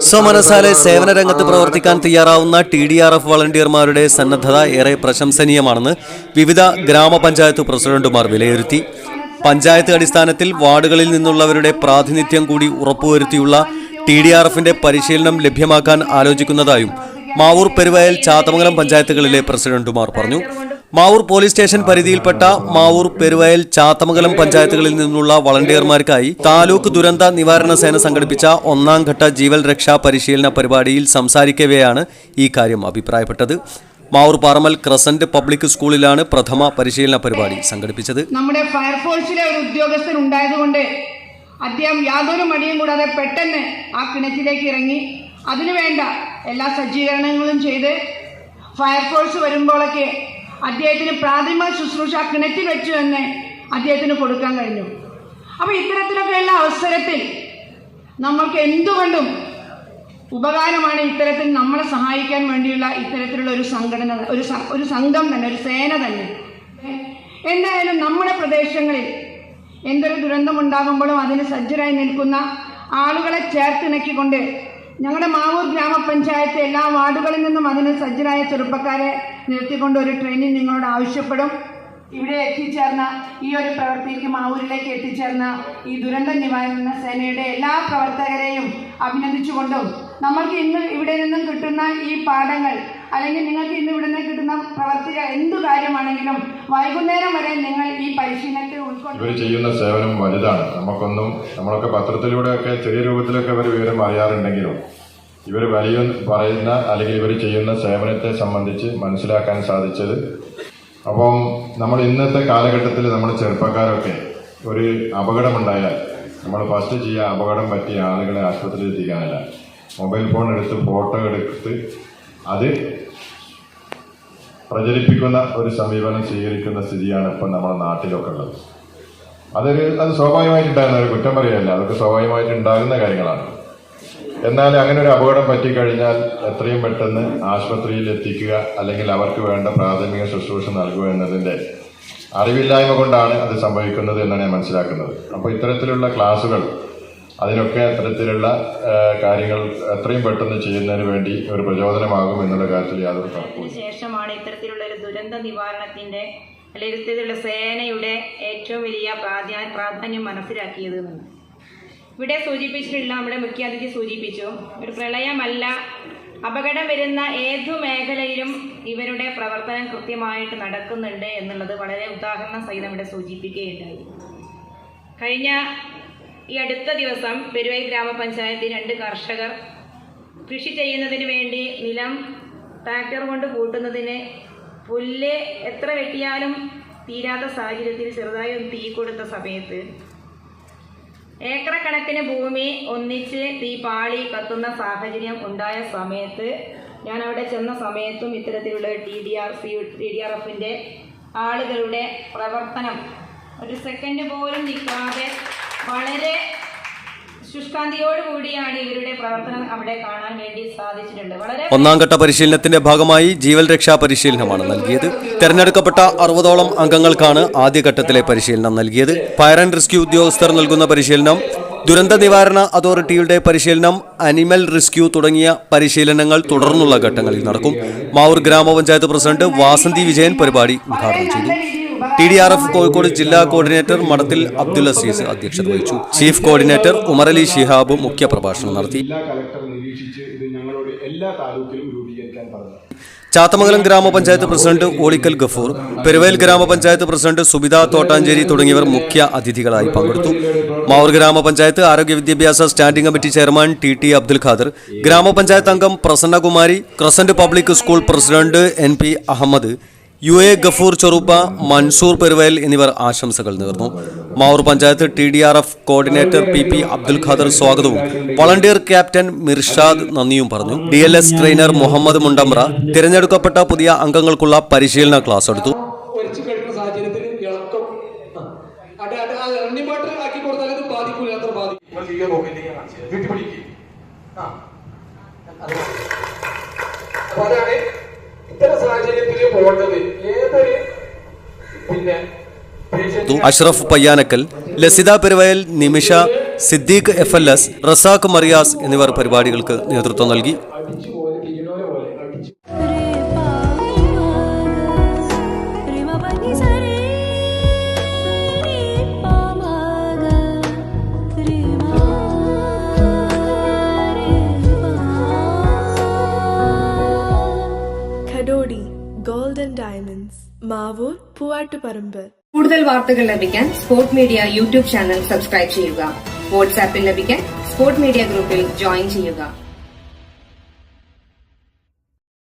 സ്വമനസാലെ സേവന രംഗത്ത് പ്രവർത്തിക്കാൻ തയ്യാറാവുന്ന TDRF വളണ്ടിയർമാരുടെ സന്നദ്ധത ഏറെ പ്രശംസനീയമാണെന്ന് വിവിധ ഗ്രാമപഞ്ചായത്ത് പ്രസിഡന്റുമാർ വിലയിരുത്തി. പഞ്ചായത്ത് അടിസ്ഥാനത്തിൽ വാർഡുകളിൽ നിന്നുള്ളവരുടെ പ്രാതിനിധ്യം കൂടി ഉറപ്പുവരുത്തിയുള്ള TDRFന്റെ പരിശീലനം ലഭ്യമാക്കാൻ ആലോചിക്കുന്നതായും മാവൂർ, പെരുവയൽ, ചാത്തമംഗലം പഞ്ചായത്തുകളിലെ പ്രസിഡന്റുമാർ പറഞ്ഞു. മാവൂർ പോലീസ് സ്റ്റേഷൻ പരിധിയിൽപ്പെട്ട മാവൂർ, പെരുവയൽ, ചാത്തമംഗലം പഞ്ചായത്തുകളിൽ നിന്നുള്ള വളണ്ടിയർമാർക്കായി താലൂക്ക് ദുരന്ത നിവാരണ സേന സംഘടിപ്പിച്ച 1ാം ഘട്ട ജീവൽ രക്ഷാ പരിശീലന പരിപാടിയിൽ സംസാരിക്കവെയാണ് ഈ കാര്യം അഭിപ്രായപ്പെട്ടത്. മാവൂർ പാറമൽ ക്രസന്റ് പബ്ലിക് സ്കൂളിലാണ് പ്രഥമ പരിശീലന പരിപാടി സംഘടിപ്പിച്ചത്. നമ്മുടെ ഫയർഫോഴ്സിലെ ഒരു ഉദ്യോഗസ്ഥൻ ഉണ്ടായതുകൊണ്ട് അദ്ദേഹം യാതൊരു മടിയും കൂടാതെ പെട്ടെന്ന് ആ കിണറ്റിലേക്ക് ഇറങ്ങി അതിനുവേണ്ട എല്ലാ സജ്ജീകരണങ്ങളും ചെയ്ത് ഫയർഫോഴ്സ് വരുമ്പോഴൊക്കെ അദ്ദേഹത്തിന് പ്രാഥമിക ശുശ്രൂഷ കിണറ്റിൽ വെച്ചു എന്ന് അദ്ദേഹത്തിന് കൊടുക്കാൻ കഴിഞ്ഞു. അപ്പോൾ ഇത്തരത്തിലൊക്കെയുള്ള അവസരത്തിൽ നമ്മൾക്ക് എന്തുകൊണ്ടും ഉപകാരമാണ് ഇത്തരത്തിൽ നമ്മളെ സഹായിക്കാൻ വേണ്ടിയുള്ള ഇത്തരത്തിലുള്ള ഒരു സംഘടന, ഒരു സംഘം തന്നെ, ഒരു സേന തന്നെ. എന്തായാലും നമ്മുടെ പ്രദേശങ്ങളിൽ എന്തൊരു ദുരന്തമുണ്ടാകുമ്പോഴും അതിന് സജ്ജരായി നിൽക്കുന്ന ആളുകളെ ചേർത്തിണക്കിക്കൊണ്ട് ഞങ്ങളുടെ മാവൂർ ഗ്രാമപഞ്ചായത്ത് എല്ലാ വാർഡുകളിൽ നിന്നും അതിന് സജ്ജരായ ചെറുപ്പക്കാരെ നിർത്തിക്കൊണ്ട് ഒരു ട്രെയിനിങ് നിങ്ങളോട് ആവശ്യപ്പെടും. ഇവിടെ എത്തിച്ചേർന്ന ഈ ഒരു പ്രവൃത്തിക്ക് മാവൂരിലേക്ക് എത്തിച്ചേർന്ന ഈ ദുരന്ത നിവാരണ സേനയുടെ എല്ലാ പ്രവർത്തകരെയും അഭിനന്ദിച്ചുകൊണ്ടും നമ്മൾക്ക് ഇന്ന് ഇവിടെ നിന്നും കിട്ടുന്ന ഈ പാഠങ്ങൾ അല്ലെങ്കിൽ നിങ്ങൾക്ക് ഇന്ന് ഇവിടെ നിന്ന് കിട്ടുന്ന പ്രവർത്തികൾ എന്തു കാര്യമാണെങ്കിലും വൈകുന്നേരം വരെ നിങ്ങൾ ഈ പരിശീലനത്തിൽ ഉൾക്കൊള്ളും. ഇവർ ചെയ്യുന്ന സേവനം വലുതാണ്. നമ്മളൊക്കെ പത്രത്തിലൂടെയൊക്കെ ചെറിയ രൂപത്തിലൊക്കെ ഇവർ വിവരം അറിയാറുണ്ടെങ്കിലും ഇവർ വലിയ പറയുന്ന അല്ലെങ്കിൽ ഇവർ ചെയ്യുന്ന സേവനത്തെ സംബന്ധിച്ച് മനസ്സിലാക്കാൻ സാധിച്ചത്. അപ്പം നമ്മൾ ഇന്നത്തെ കാലഘട്ടത്തിൽ നമ്മൾ ചെറുപ്പക്കാരൊക്കെ ഒരു അപകടമുണ്ടായാൽ നമ്മൾ ഫസ്റ്റ് ചെയ്യുക അപകടം പറ്റിയ ആളുകളെ ആശുപത്രിയിൽ എത്തിക്കാനല്ല, മൊബൈൽ ഫോൺ എടുത്ത് ഫോട്ടോ എടുത്ത് അത് പ്രചരിപ്പിക്കുന്ന ഒരു സമീപനം സ്വീകരിക്കുന്ന സ്ഥിതിയാണ് ഇപ്പം നമ്മുടെ നാട്ടിലൊക്കെ ഉള്ളത്. അത് സ്വാഭാവികമായിട്ടുണ്ടാകുന്ന ഒരു കുറ്റം പറയുകയല്ല, അതൊക്കെ സ്വാഭാവികമായിട്ടുണ്ടാകുന്ന കാര്യങ്ങളാണ്. എന്നാൽ അങ്ങനെ ഒരു അപകടം പറ്റിക്കഴിഞ്ഞാൽ എത്രയും പെട്ടെന്ന് ആശുപത്രിയിൽ എത്തിക്കുക അല്ലെങ്കിൽ അവർക്ക് വേണ്ട പ്രാഥമിക ശുശ്രൂഷ നൽകുക എന്നതിൻ്റെ അറിവില്ലായ്മ കൊണ്ടാണ് അത് സംഭവിക്കുന്നത് എന്നാണ് ഞാൻ മനസ്സിലാക്കുന്നത്. അപ്പോൾ ഇത്തരത്തിലുള്ള ക്ലാസുകൾ അതിനൊക്കെ അത്തരത്തിലുള്ള കാര്യങ്ങൾ എത്രയും പെട്ടെന്ന് ചെയ്യുന്നതിന് വേണ്ടി ഒരു പ്രചോദനമാകും എന്നുള്ള കാര്യത്തിൽ യാതൊരു തർക്കവും. ശേഷമാണ് ഇത്തരത്തിലുള്ള ഒരു ദുരന്ത നിവാരണത്തിൻ്റെ അല്ലെങ്കിൽ ഇത്തരത്തിലുള്ള സേനയുടെ ഏറ്റവും വലിയ പ്രാധാന്യം മനസ്സിലാക്കിയത്. ഇവിടെ സൂചിപ്പിച്ചിട്ടുള്ള നമ്മുടെ മുഖ്യാതിഥി സൂചിപ്പിച്ചു, ഒരു പ്രളയമല്ല, അപകടം വരുന്ന ഏതു മേഖലയിലും ഇവരുടെ പ്രവർത്തനം കൃത്യമായിട്ട് നടക്കുന്നുണ്ട് എന്നുള്ളത് വളരെ ഉദാഹരണ സഹിതം ഇവിടെ സൂചിപ്പിക്കുകയുണ്ടായി. കഴിഞ്ഞ ഈ അടുത്ത ദിവസം പെരുവയൽ ഗ്രാമപഞ്ചായത്തിൽ 2 കർഷകർ കൃഷി ചെയ്യുന്നതിന് വേണ്ടി നിലം ട്രാക്ടർ കൊണ്ട് കൂട്ടുന്നതിന് പുല്ല് എത്ര വെട്ടിയാലും തീരാത്ത സാഹചര്യത്തിൽ ചെറുതായി ഒന്ന് തീ കൊടുത്ത സമയത്ത് ഏക്കർ കണക്കിന് ഭൂമി ഒന്നിച്ച് തീ പാളി കത്തുന്ന സാഹചര്യം ഉണ്ടായ സമയത്ത് ഞാൻ അവിടെ ചെന്ന സമയത്തും ഇത്തരത്തിലുള്ള TDRFന്റെ ആളുകളുടെ പ്രവർത്തനം ഒരു സെക്കൻഡ് പോലും നിൽക്കാതെ വളരെ ശുഷ്കാന്തിയോടുകൂടിയാണ് ഇവരുടെ പ്രവർത്തനം അവിടെ കാണാൻ വേണ്ടി സാധിച്ചിട്ടുണ്ട്. 1ാം ഘട്ട പരിശീലനത്തിന്റെ ഭാഗമായി ജീവൽ രക്ഷാ പരിശീലനമാണ് നൽകിയത്. തെരഞ്ഞെടുക്കപ്പെട്ട 60ഓളം അംഗങ്ങൾക്കാണ് ആദ്യഘട്ടത്തിലെ പരിശീലനം നൽകിയത്. ഫയർ ആൻഡ് റെസ്ക്യൂ ഉദ്യോഗസ്ഥർ നൽകുന്ന പരിശീലനം, ദുരന്ത നിവാരണ അതോറിറ്റിയുടെ പരിശീലനം, അനിമൽ റെസ്ക്യൂ തുടങ്ങിയ പരിശീലനങ്ങൾ തുടർന്നുള്ള ഘട്ടങ്ങളിൽ നടക്കും. മാവൂർ ഗ്രാമപഞ്ചായത്ത് പ്രസിഡന്റ് വാസന്തി വിജയൻ പരിപാടി ഉദ്ഘാടനം ചെയ്തു. TDRF കോഴിക്കോട് ജില്ലാ കോർഡിനേറ്റർ മഠത്തിൽ അബ്ദുൽ അസീസ് അധ്യക്ഷത വഹിച്ചു. ചീഫ് കോർഡിനേറ്റർ ഉമറലി ഷിഹാബ് മുഖ്യപ്രഭാഷണം നടത്തി. ചാത്തമംഗലം ഗ്രാമപഞ്ചായത്ത് പ്രസിഡന്റ് ഓളിക്കൽ ഗഫൂർ, പെരുവയൽ ഗ്രാമപഞ്ചായത്ത് പ്രസിഡന്റ് സുബിത തോട്ടാഞ്ചേരി തുടങ്ങിയവർ മുഖ്യ അതിഥികളായി പങ്കെടുത്തു. മാവൂർ ഗ്രാമപഞ്ചായത്ത് ആരോഗ്യ വിദ്യാഭ്യാസ standing committee chairman TT Abdul Khader, ഗ്രാമപഞ്ചായത്ത് അംഗം Prasannakumari, crescent public school president NP Ahmed, UA Gafoor Cheruppa, Mansoor Peruvayal എന്നിവർ ആശംസകൾ നേർന്നു. Mavoor panchayat TDRF coordinator PP Abdul Khader സ്വാഗതവും വളണ്ടിയർ ക്യാപ്റ്റൻ മിർഷാദ് നന്ദിയും പറഞ്ഞു. DLS ട്രെയിനർ മുഹമ്മദ് മുണ്ടമ്ര തിരഞ്ഞെടുക്കപ്പെട്ട പുതിയ അംഗങ്ങൾക്കുള്ള പരിശീലന ക്ലാസ് എടുത്തു. അഷ്റഫ് പയ്യാനക്കൽ, ലസിത പെരുവയൽ, നിമിഷ, സിദ്ദീഖ് FLS, റസാഖ് മറിയാസ് എന്നിവർ പരിപാടികൾക്ക് നേതൃത്വം നൽകി. Golden Diamonds, Mavoor, Poovattuparamba. കൂടുതൽ വാർത്തകൾ ലഭിക്കാൻ sport media YouTube channel subscribe ചെയ്യുക. വാട്സാപ്പിൽ ലഭിക്കാൻ സ്പോർട് മീഡിയ ഗ്രൂപ്പിൽ ജോയിൻ ചെയ്യുക.